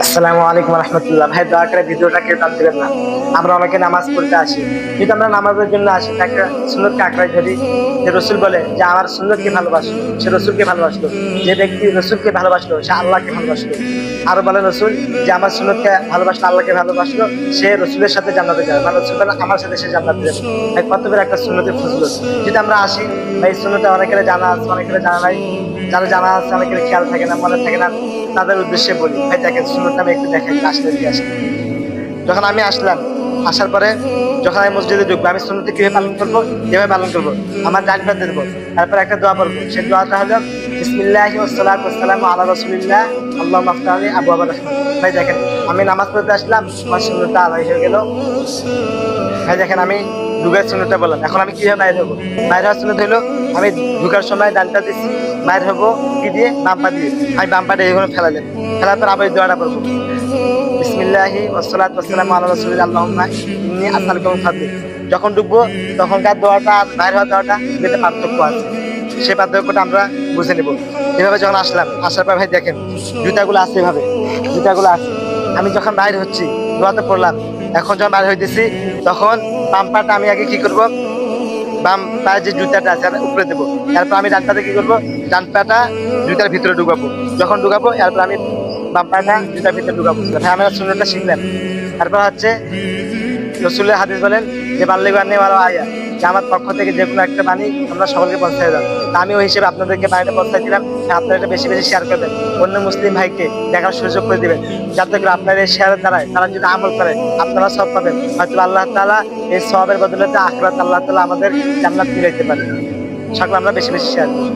আসসালামু আলাইকুম রহমতুল্লাহ। ভাই দয়া করে ভিডিওটা কেউ টান দিবেন না। আমরা অনেকে নামাজ পড়তে আসি, কিন্তু আমরা নামাজের জন্য আসি একটা সুন্নতকে আঁকড়াই ধরি। যে রসুল বলে যে আমার সুন্নতকে ভালোবাসলো সে রসুলকে ভালোবাসলো, যে ব্যক্তি রসুলকে ভালোবাসলো সে আল্লাহকে ভালোবাসলো। আরো বলে রসুল যে আমার সুন্নতকে ভালোবাসলো আল্লাহকে ভালোবাসলো, সে রসুলের সাথে জান্নাতে যাবে, মানে রসুল বলে আমার সাথে সে জান্নাতে যাবে। ভাই কত বড় একটা সুন্নতের ফজিলত। যদি আমরা আসি ভাই, সুন্নতে অনেকের জানা আছে অনেকের জানা নাই, যারা জানা আছে অনেকের খেয়াল থাকে না, মনে থাকে না, তাদের উদ্দেশ্যে বলি ভাই দেখেন সুন্নতটা আমি একটু দেখাই আসলে দিয়ে আসি। যখন আমি আসলাম, আসার পরে যখন আমি মসজিদে ঢুকবো, আমি সুন্নতি কিভাবে পালন করবো, যেভাবে পালন করবো, আমার ডান পাতে দেবো, তারপর একটা দোয়া পড়বো। সেই দোয়াটা হলো বিসমিল্লাহি ওয়াসসালাতু ওয়াসসালামু আলা রাসূলিল্লাহ আল্লাহুম্মা আফতাহলি আবওয়াবার রাহমাত। ভাই দেখেন আমি নামাজ পড়তে আসলাম, আমার সুন্নতটা আদায় হয়ে গেল। ভাই দেখেন আমি ঢুকার সুন্নতটা বললাম, এখন আমি কিভাবে বাইরে হবো। বাইরে হওয়ার সুন্নত হলো আমি ঢুকার সময় ডানটা দিচ্ছি, বাইরে হবো কি দিয়ে, বাম পা দিয়ে। আমি বাম পাটা এইভাবে ফেলা দেন, ফেলার পর আবার এই দোয়াটা পড়বো বিসমিল্লাহি ওয়াসসালাতু ওয়াসসালামু আলা রাসূলিল্লাহ আল্লাহুম্মা ইন্নী আসআলুকা মিন ফাদলিক। যখন ঢুকবো তখনকার দোয়াটা আর বাইরে হওয়ার দোয়াটা দুইটা পার্থক্য আছে, সেই পার্থক্যটা আমরা বুঝে নেব। এভাবে যখন আসলাম, আসার পর ভাই দেখেন জুতাগুলো আছে, এভাবে জুতাগুলো আছে। আমি যখন বাইরে হচ্ছি দোয়াতে পড়লাম, এখন যখন বাইরে হইতেছি তখন বাম পাটা আমি আগে কি করব, বাম পায়ের যে জুতাটা আছে উপরে দেবো, এরপর আমি ডান পাতে কি করবো, ডান পাটা জুতার ভিতরে ঢুকাবো। যখন ঢুকাবো এরপর আমি বাম পাটা জুতার ভিতরে ঢুকাবো। ভাই আমরা সুন্নতটা শিখলাম। তারপর হচ্ছে রসুলের হাদিস বলেন যে বাল্লিগু আন্নী ওয়ালাউ আয়া, যে আমার পক্ষ থেকে যে কোনো একটা বাণী আমরা সকলকে পৌঁছায় দাও। তা আমি ওই হিসেবে আপনাদেরকে বাণীটা পৌঁছায় দিলাম। আপনারা এটা বেশি বেশি শেয়ার করবেন, অন্য মুসলিম ভাইকে দেখার সুযোগ করে দিবেন, যাতে করে আপনার এই শেয়ারের দ্বারায় তারা যদি আমল করে আপনারা সব পাবেন। হয়তো আল্লাহ তাআলা এই সওয়াবের বদলে আখিরাতে আল্লাহ তাআলা আমাদের জান্নাত দিতে পারে। সকলে আমরা বেশি বেশি শেয়ার করি।